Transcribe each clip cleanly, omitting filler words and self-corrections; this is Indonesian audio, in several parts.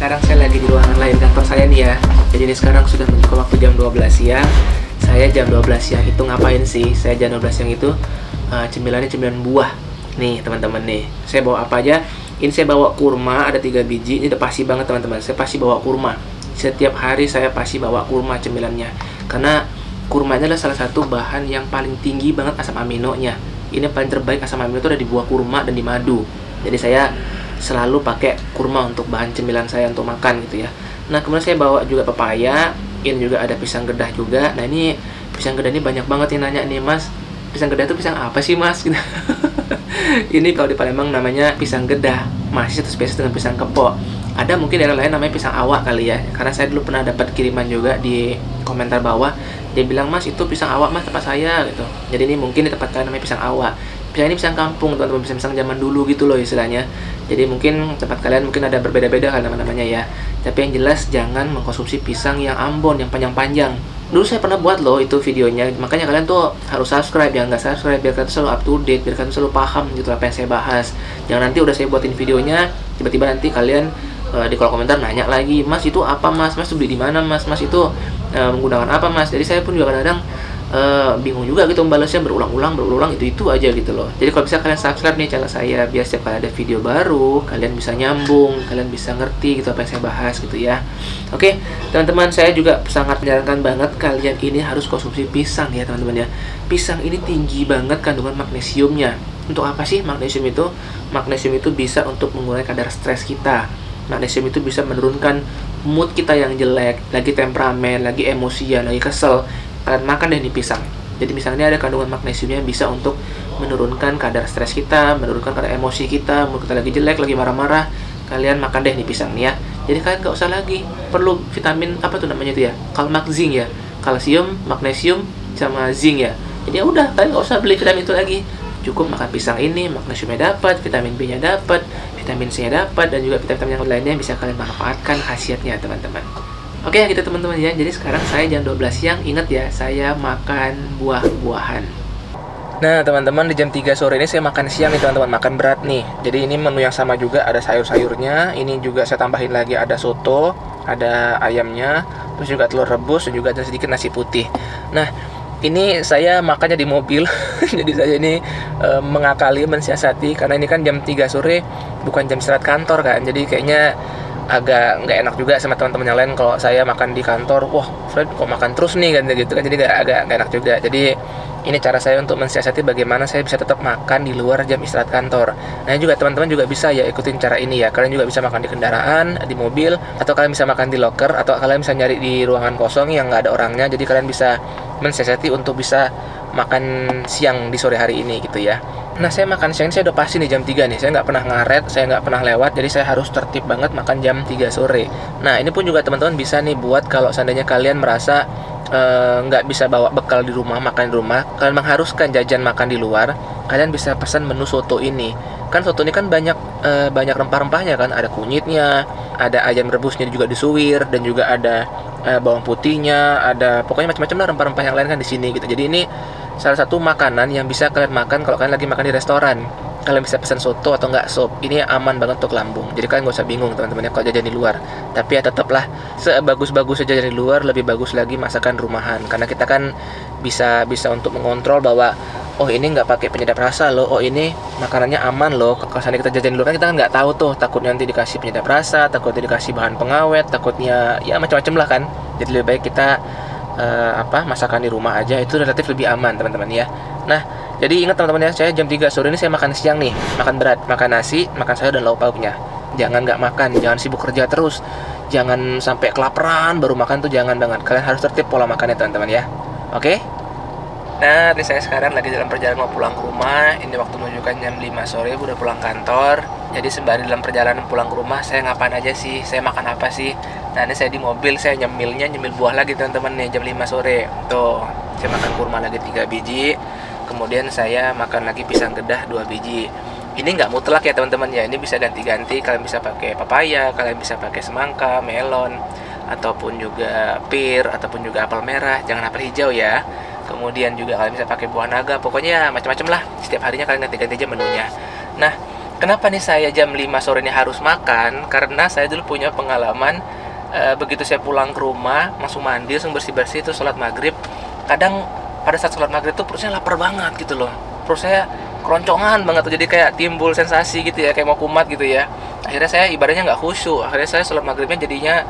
sekarang saya lagi di ruangan lain kantor saya nih ya. Jadi ini sekarang sudah menunjukkan waktu jam 12 siang. Saya jam 12 siang itu ngapain sih? Saya jam 12 siang itu cemilannya cemilan buah. Nih teman-teman nih, saya bawa apa aja? Ini saya bawa kurma, ada 3 biji. Ini udah pasti banget teman-teman, saya pasti bawa kurma. Setiap hari saya pasti bawa kurma cemilannya. Karena kurma adalah salah satu bahan yang paling tinggi banget asam aminonya. Ini paling terbaik asam amino itu ada di buah kurma dan di madu. Jadi saya selalu pakai kurma untuk bahan cemilan saya untuk makan gitu ya. Nah kemudian saya bawa juga pepaya. Ini juga ada pisang gedah juga. Nah ini pisang gedah ini banyak banget yang nanya nih, Mas, pisang gedah itu pisang apa sih, Mas? Ini kalau di Palembang namanya pisang gedah, masih satu spesies dengan pisang kepok. Ada mungkin daerah lain namanya pisang awak kali ya. Karena saya dulu pernah dapat kiriman juga di komentar bawah. Dia bilang, Mas itu pisang awak Mas tempat saya gitu. Jadi ini mungkin di tempat kalian namanya pisang awak. Pisang ini pisang kampung teman-teman, pisang zaman dulu gitu loh istilahnya. Jadi mungkin tempat kalian mungkin ada berbeda-beda kan nama-namanya ya. Tapi yang jelas jangan mengkonsumsi pisang yang Ambon, yang panjang-panjang. Dulu saya pernah buat loh itu videonya. Makanya kalian tuh harus subscribe, ya nggak subscribe biar kalian selalu up to date, biar kalian selalu paham gitu apa yang saya bahas. Jangan nanti udah saya buatin videonya, tiba-tiba nanti kalian di kolom komentar nanya lagi, Mas itu apa Mas? Mas itu beli di mana Mas? Mas itu menggunakan apa Mas? Jadi saya pun juga kadang-kadang bingung juga gitu membalasnya, berulang-ulang itu aja gitu loh. Jadi kalau bisa kalian subscribe nih channel saya, biar setiap kali ada video baru kalian bisa nyambung, kalian bisa ngerti gitu apa yang saya bahas gitu ya. Oke teman-teman, saya juga sangat menyarankan banget kalian ini harus konsumsi pisang ya teman-teman ya. Pisang ini tinggi banget kandungan magnesiumnya. Untuk apa sih magnesium itu? Magnesium itu bisa untuk mengurangi kadar stres kita. Magnesium itu bisa menurunkan mood kita yang jelek, lagi temperamen, lagi emosian, lagi kesel. Kalian makan deh nih pisang. Jadi misalnya ada kandungan magnesiumnya yang bisa untuk menurunkan kadar stres kita, menurunkan kadar emosi kita, mood kita lagi jelek, lagi marah-marah. Kalian makan deh nih pisang nih ya. Jadi kalian nggak usah lagi perlu vitamin apa tuh namanya itu ya, kalmak zinc ya, kalsium, magnesium, sama zinc ya. Jadi ya udah kalian nggak usah beli vitamin itu lagi. Cukup makan pisang ini, magnesiumnya dapat, vitamin B-nya dapat, vitamin C-nya dapat, dan juga vitamin yang lainnya bisa kalian manfaatkan khasiatnya teman-teman. Oke gitu teman-teman ya. Jadi sekarang saya jam 12 siang, ingat ya, saya makan buah-buahan. Nah teman-teman, di jam 3 sore ini saya makan siang nih teman-teman, makan berat nih. Jadi ini menu yang sama juga, ada sayur-sayurnya. Ini juga saya tambahin lagi ada soto, ada ayamnya, terus juga telur rebus, dan juga ada sedikit nasi putih. Nah ini saya makannya di mobil. Jadi saya ini mengakali, mensiasati, karena ini kan jam 3 sore bukan jam istirahat kantor kan. Jadi kayaknya agak nggak enak juga sama teman-teman yang lain kalau saya makan di kantor. Wah Fred kok makan terus nih kan gitu kan. Jadi agak nggak enak juga. Jadi ini cara saya untuk mensiasati bagaimana saya bisa tetap makan di luar jam istirahat kantor. Nah juga teman-teman juga bisa ya ikutin cara ini ya. Kalian juga bisa makan di kendaraan, di mobil, atau kalian bisa makan di locker, atau kalian bisa nyari di ruangan kosong yang nggak ada orangnya. Jadi kalian bisa mensiasati untuk bisa makan siang di sore hari ini gitu ya. Nah saya makan siang saya udah pasti nih jam 3 nih. Saya nggak pernah ngaret, saya nggak pernah lewat. Jadi saya harus tertib banget makan jam 3 sore. Nah ini pun juga teman-teman bisa nih buat kalau seandainya kalian merasa nggak bisa bawa bekal di rumah, makan di rumah, kalian mengharuskan jajan makan di luar, kalian bisa pesan menu soto ini. Kan soto ini kan banyak rempah-rempahnya kan, ada kunyitnya, ada ayam rebusnya juga disuwir, dan juga ada bawang putihnya, ada pokoknya macam-macam lah rempah-rempah yang lain kan di sini gitu. Jadi ini salah satu makanan yang bisa kalian makan kalau kalian lagi makan di restoran. Kalian bisa pesan soto atau enggak sop. Ini aman banget untuk lambung. Jadi kalian nggak usah bingung teman-teman ya kalau jajan di luar. Tapi ya tetaplah, sebagus-bagus jajan di luar, lebih bagus lagi masakan rumahan. Karena kita kan bisa untuk mengontrol bahwa oh ini nggak pakai penyedap rasa loh, oh ini makanannya aman loh. Kalau seandainya kita jajan di luar kan kita nggak tahu tuh, takutnya nanti dikasih penyedap rasa, takutnya dikasih bahan pengawet, takutnya ya macam-macam lah kan. Jadi lebih baik kita masakan di rumah aja, itu relatif lebih aman teman-teman ya. Nah jadi ingat teman-teman ya, saya jam 3 sore ini saya makan siang nih, makan berat, makan nasi, makan sayur dan lauk pauknya. Jangan nggak makan, jangan sibuk kerja terus, jangan sampai kelaparan baru makan tuh, jangan banget. Kalian harus tertib pola makannya teman-teman ya. Oke? Nah, saya sekarang lagi dalam perjalanan mau pulang ke rumah. Ini waktu menunjukkan jam 5 sore, udah pulang kantor. Jadi sembari dalam perjalanan pulang ke rumah, saya ngapain aja sih? Saya makan apa sih? Nah, ini saya di mobil, saya nyemil buah lagi teman-teman nih, jam 5 sore. Tuh, saya makan kurma lagi 3 biji. Kemudian saya makan lagi pisang gedah 2 biji. Ini nggak mutlak ya teman-teman ya, ini bisa ganti-ganti. Kalian bisa pakai papaya, kalian bisa pakai semangka, melon, ataupun juga pir, ataupun juga apel merah. Jangan apel hijau ya. Kemudian juga kalian bisa pakai buah naga. Pokoknya macam-macam lah. Setiap harinya kalian ganti-ganti aja menunya. Nah, Kenapa nih saya jam 5 sore ini harus makan? Karena saya dulu punya pengalaman, begitu saya pulang ke rumah, langsung mandi, langsung bersih-bersih, terus sholat maghrib. Kadang pada saat sholat maghrib tuh perut saya lapar banget gitu loh. Perut saya keroncongan banget tuh, jadi kayak timbul sensasi gitu ya, kayak mau kumat gitu ya. Akhirnya saya ibadahnya nggak khusyuk. Akhirnya saya sholat maghribnya jadinya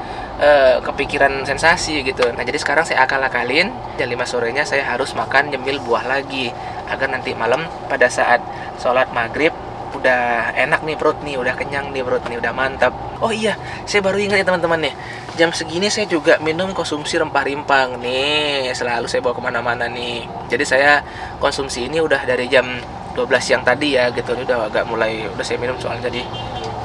kepikiran sensasi gitu. Nah jadi sekarang saya akal-akalin, jam 5 sorenya saya harus makan nyemil buah lagi, agar nanti malam pada saat sholat maghrib udah enak nih perut nih, udah kenyang nih perut nih, udah mantap. Oh iya, saya baru ingat ya teman-teman nih, jam segini saya juga minum konsumsi rempah rimpang nih, selalu saya bawa kemana-mana nih. Jadi saya konsumsi ini udah dari jam 12 siang tadi ya gitu, ini udah agak mulai, udah saya minum soalnya tadi.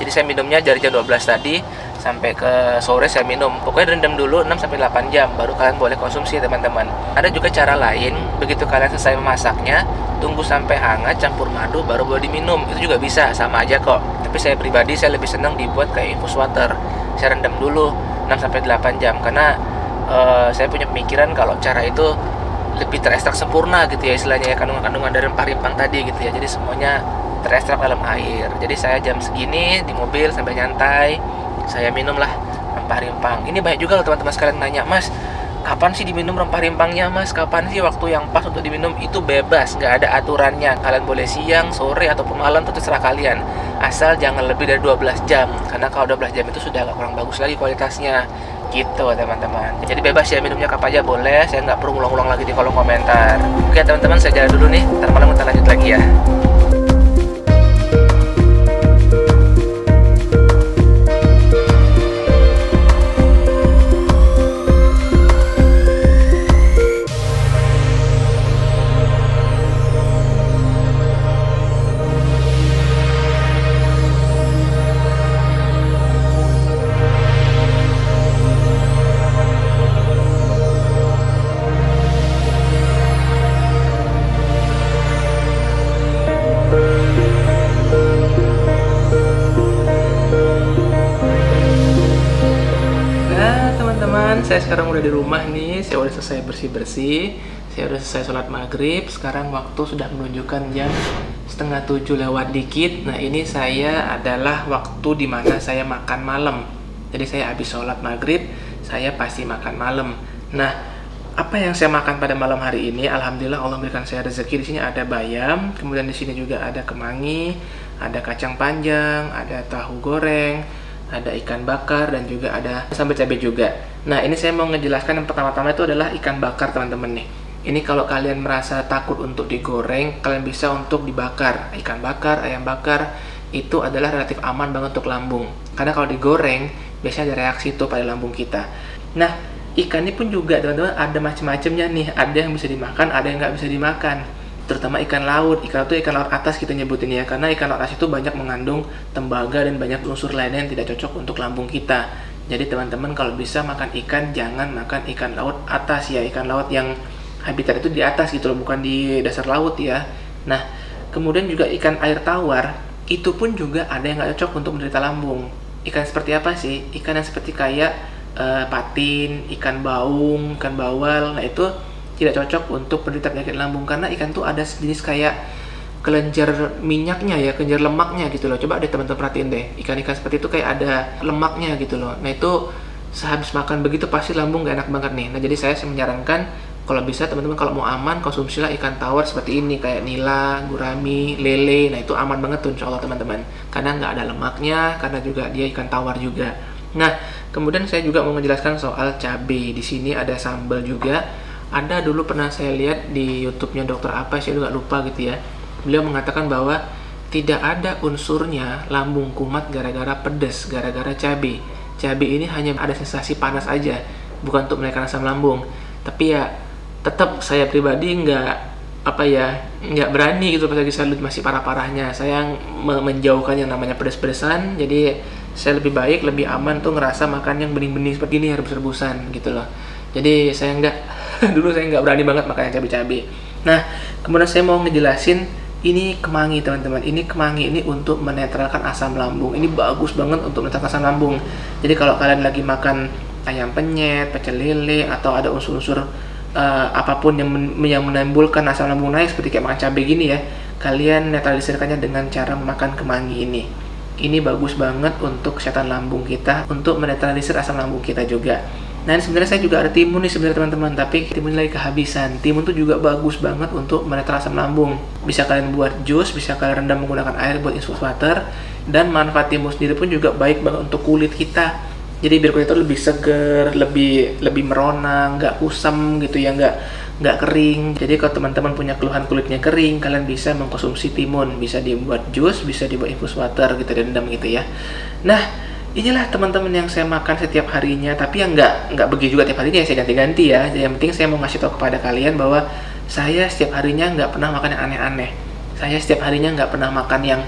Jadi saya minumnya dari jam 12 tadi sampai ke sore saya minum. Pokoknya rendam dulu 6-8 jam, baru kalian boleh konsumsi teman-teman. Ada juga cara lain, begitu kalian selesai memasaknya, tunggu sampai hangat, campur madu, baru boleh diminum. Itu juga bisa, sama aja kok. Tapi saya pribadi, saya lebih senang dibuat kayak infus water. Saya rendam dulu 6-8 jam, karena saya punya pemikiran kalau cara itu lebih terekstrak sempurna gitu ya, istilahnya ya, kandungan-kandungan dari rempah rimpang tadi gitu ya. Jadi semuanya terekstrak dalam air. Jadi saya jam segini di mobil sambil nyantai, saya minumlah rempah rimpang. Ini banyak juga loh teman-teman sekalian nanya, Mas, kapan sih diminum rempah rimpangnya, Mas? Kapan sih waktu yang pas untuk diminum? Itu bebas, nggak ada aturannya. Kalian boleh siang, sore, ataupun malam, itu terserah kalian. Asal jangan lebih dari 12 jam. Karena kalau 12 jam itu sudah agak kurang bagus lagi kualitasnya. Gitu teman-teman. Jadi bebas ya, minumnya kapan aja boleh. Saya nggak perlu ngulang-ulang lagi di kolom komentar. Oke teman-teman, saya jalan dulu nih. Ntar malam kita lanjut lagi ya. Saya sekarang udah di rumah nih, saya udah selesai bersih-bersih, saya udah selesai sholat maghrib. Sekarang waktu sudah menunjukkan jam 6:30 lewat dikit. Nah ini saya adalah waktu dimana saya makan malam. Jadi saya habis sholat maghrib, saya pasti makan malam. Nah apa yang saya makan pada malam hari ini? Alhamdulillah Allah berikan saya rezeki. Di sini ada bayam, kemudian di sini juga ada kemangi, ada kacang panjang, ada tahu goreng, ada ikan bakar, dan juga ada sambal cabai juga. Nah ini saya mau ngejelaskan yang pertama-tama itu adalah ikan bakar teman-teman nih. Ini kalau kalian merasa takut untuk digoreng, kalian bisa untuk dibakar. Ikan bakar, ayam bakar itu adalah relatif aman banget untuk lambung. Karena kalau digoreng biasanya ada reaksi tuh pada lambung kita. Nah ikan ini pun juga teman-teman ada macam-macamnya nih. Ada yang bisa dimakan, ada yang nggak bisa dimakan. Terutama ikan laut. Ikan laut itu ikan laut atas kita nyebutin ya, karena ikan laut atas itu banyak mengandung tembaga dan banyak unsur lainnya yang tidak cocok untuk lambung kita. Jadi teman-teman kalau bisa makan ikan, jangan makan ikan laut atas ya, ikan laut yang habitat itu di atas gitu loh, bukan di dasar laut ya. Nah kemudian juga ikan air tawar itu pun juga ada yang nggak cocok untuk menderita lambung. Ikan seperti apa sih? Ikan yang seperti kayak patin, ikan baung, ikan bawal. Nah itu tidak cocok untuk penderita penyakit lambung, karena ikan tuh ada jenis kayak kelenjar minyaknya ya, kelenjar lemaknya gitu loh. Coba deh teman-teman perhatiin deh, ikan-ikan seperti itu kayak ada lemaknya gitu loh. Nah itu sehabis makan begitu pasti lambung gak enak banget nih. Nah jadi saya menyarankan kalau bisa teman-teman kalau mau aman konsumsilah ikan tawar seperti ini, kayak nila, gurami, lele. Nah itu aman banget tuh insya Allah teman-teman, karena nggak ada lemaknya, karena juga dia ikan tawar juga. Nah kemudian saya juga mau menjelaskan soal cabai. Di sini ada sambal juga. Ada dulu pernah saya lihat di YouTube-nya dokter apa, saya juga lupa gitu ya. Beliau mengatakan bahwa tidak ada unsurnya lambung kumat gara-gara pedas, gara-gara cabai. Cabai ini hanya ada sensasi panas aja, bukan untuk menaikkan asam lambung. Tapi ya tetap saya pribadi nggak berani gitu pas lagi saya masih parah-parahnya. Saya menjauhkan yang namanya pedas-pedasan. Jadi saya lebih baik, lebih aman tuh ngerasa makan yang bening-bening seperti ini, rebus-rebusan gitu loh. Jadi saya dulu saya nggak berani banget makan yang cabai-cabai. Nah kemudian saya mau ngejelasin ini kemangi teman-teman. Ini kemangi ini untuk menetralkan asam lambung. Ini bagus banget untuk menetralkan asam lambung. Jadi kalau kalian lagi makan ayam penyet, pecel lele, atau ada unsur-unsur apapun yang menimbulkan asam lambung naik seperti kayak makan cabai gini ya, kalian netralisirkannya dengan cara memakan kemangi ini. Ini bagus banget untuk kesehatan lambung kita, untuk menetralisir asam lambung kita juga. Nah, ini sebenarnya saya juga ada timun nih sebenarnya teman-teman, tapi timun lagi kehabisan. Timun tuh juga bagus banget untuk menetral asam lambung. Bisa kalian buat jus, bisa kalian rendam menggunakan air buat infus water, dan manfaat timun sendiri pun juga baik banget untuk kulit kita. Jadi biar kulit itu lebih seger, lebih merona, nggak kusam gitu ya, nggak kering. Jadi kalau teman-teman punya keluhan kulitnya kering, kalian bisa mengkonsumsi timun, bisa dibuat jus, bisa dibuat infus water gitu, direndam gitu ya. Nah, inilah teman-teman yang saya makan setiap harinya, tapi yang nggak begitu juga tiap harinya, saya ganti-ganti ya. Jadi yang penting saya mau ngasih tahu kepada kalian bahwa saya setiap harinya nggak pernah makan yang aneh-aneh. Saya setiap harinya nggak pernah makan yang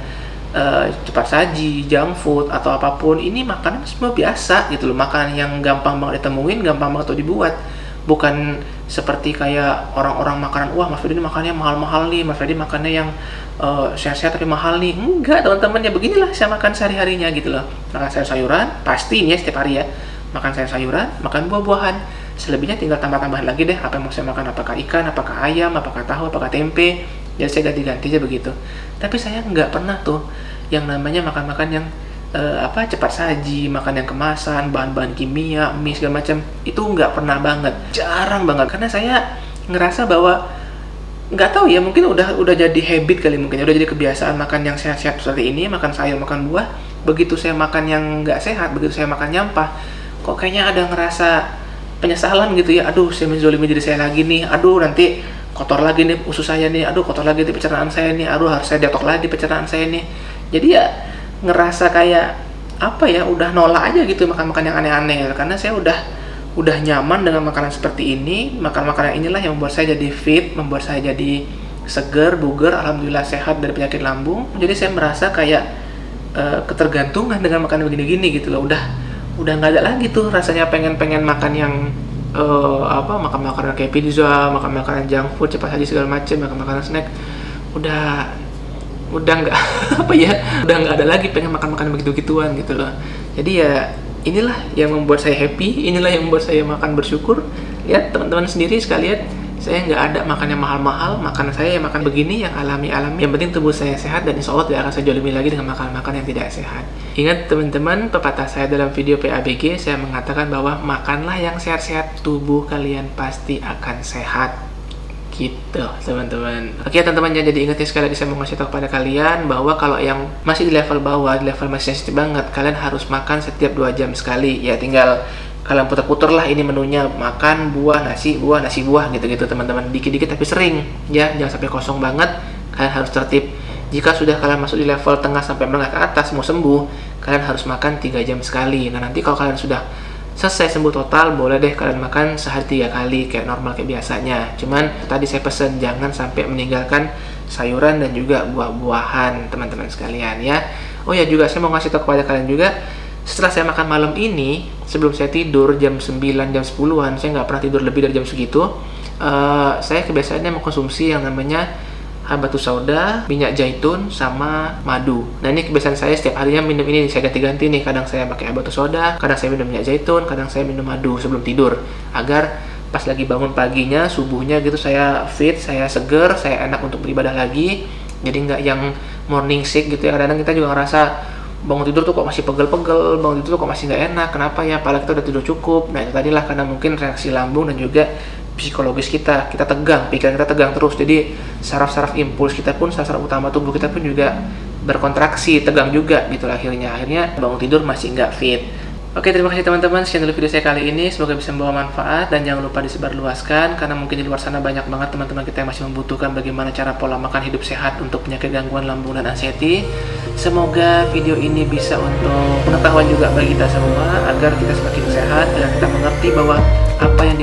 cepat saji, junk food, atau apapun. Ini makanan semua biasa gitu loh, makanan yang gampang banget ditemuin, gampang banget tuh dibuat. Bukan seperti kayak orang-orang makanan, wah Mas Freddy ini makannya mahal-mahal nih, Mas Freddy makannya yang sehat-sehat tapi mahal nih. Enggak teman-teman, ya beginilah saya makan sehari-harinya gitu loh. Makan sayur-sayuran, pasti ini ya setiap hari ya. Makan sayur-sayuran, makan buah-buahan. Selebihnya tinggal tambah-tambahan lagi deh, apa yang mau saya makan, apakah ikan, apakah ayam, apakah tahu, apakah tempe. Jadi saya ganti-ganti aja begitu. Tapi saya nggak pernah tuh yang namanya makan-makan yang cepat saji, makan yang kemasan, bahan-bahan kimia, mie segala macam. Itu nggak pernah banget, jarang banget. Karena saya ngerasa bahwa nggak tahu ya, mungkin udah jadi habit kali, mungkin udah jadi kebiasaan makan yang sehat-sehat seperti ini, makan sayur, makan buah. Begitu saya makan yang nggak sehat, begitu saya makan nyampah, kok kayaknya ada ngerasa penyesalan gitu ya. Aduh, saya menzolimi diri saya lagi nih. Aduh, nanti kotor lagi nih usus saya nih. Aduh, kotor lagi di pencernaan saya nih. Aduh, harus saya detox lagi pencernaan saya nih. Jadi ya ngerasa kayak apa ya, udah nolak aja gitu makan-makan yang aneh-aneh. Karena saya udah nyaman dengan makanan seperti ini. Makan-makanan inilah yang membuat saya jadi fit, membuat saya jadi seger, bugar, alhamdulillah sehat dari penyakit lambung. Jadi saya merasa kayak ketergantungan dengan makanan begini-gini gitu loh. Udah nggak ada lagi tuh rasanya pengen makan yang makan makanan kayak pizza, makan makanan junk food, cepat saji segala macam, makan makanan snack. Udah nggak udah nggak ada lagi pengen makan begitu-gituan gitu loh. Jadi ya inilah yang membuat saya happy, inilah yang membuat saya makan bersyukur. Lihat teman-teman sendiri sekalian, saya nggak ada makan yang mahal-mahal, makan saya yang makan begini, yang alami-alami. Yang penting tubuh saya sehat, dan insya Allah tidak akan saya jolimi lagi dengan makan-makan yang tidak sehat. Ingat teman-teman, pepatah saya dalam video PABG, saya mengatakan bahwa makanlah yang sehat-sehat, tubuh kalian pasti akan sehat. Gitu teman-teman. Oke teman-teman, jadi ingat ya, sekali lagi saya mau ngasih tahu kepada kalian bahwa kalau yang masih di level bawah, di level masih sensitif banget, kalian harus makan setiap 2 jam sekali. Ya tinggal kalian putar-putar lah ini menunya, makan buah, nasi buah gitu-gitu teman-teman, dikit-dikit tapi sering ya, jangan sampai kosong banget. Kalian harus tertib. Jika sudah kalian masuk di level tengah sampai menengah ke atas mau sembuh, kalian harus makan 3 jam sekali. Nah nanti kalau kalian sudah selesai sembuh total, boleh deh kalian makan sehari 3 kali kayak normal kayak biasanya. Cuman tadi saya pesen jangan sampai meninggalkan sayuran dan juga buah-buahan teman-teman sekalian ya. Oh ya, juga saya mau ngasih tahu kepada kalian juga, setelah saya makan malam ini, sebelum saya tidur jam 9, jam 10-an, saya nggak pernah tidur lebih dari jam segitu. Saya kebiasaannya mengkonsumsi yang namanya habatus sauda, minyak zaitun, sama madu. Nah ini kebiasaan saya setiap harinya minum ini, saya ganti-ganti nih. Kadang saya pakai habatus sauda, kadang saya minum minyak zaitun, kadang saya minum madu sebelum tidur. Agar pas lagi bangun paginya, subuhnya gitu saya fit, saya seger, saya enak untuk beribadah lagi. Jadi nggak yang morning sick gitu ya. Kadang kita juga ngerasa bangun tidur tuh kok masih pegel-pegel, bangun tidur tuh kok masih nggak enak. Kenapa ya? Padahal kita udah tidur cukup. Nah itu tadilah karena mungkin reaksi lambung dan juga psikologis kita tegang, pikiran kita tegang terus. Jadi saraf-saraf impuls kita pun, saraf-saraf utama tubuh kita pun juga berkontraksi, tegang juga gitu. Akhirnya bangun tidur masih nggak fit. Oke, terima kasih teman-teman, sekian dulu video saya kali ini. Semoga bisa membawa manfaat, dan jangan lupa disebarluaskan, karena mungkin di luar sana banyak banget teman-teman kita yang masih membutuhkan bagaimana cara pola makan hidup sehat untuk penyakit gangguan lambung dan anxiety. Semoga video ini bisa untuk pengetahuan juga bagi kita semua, agar kita semakin sehat dan kita mengerti bahwa apa yang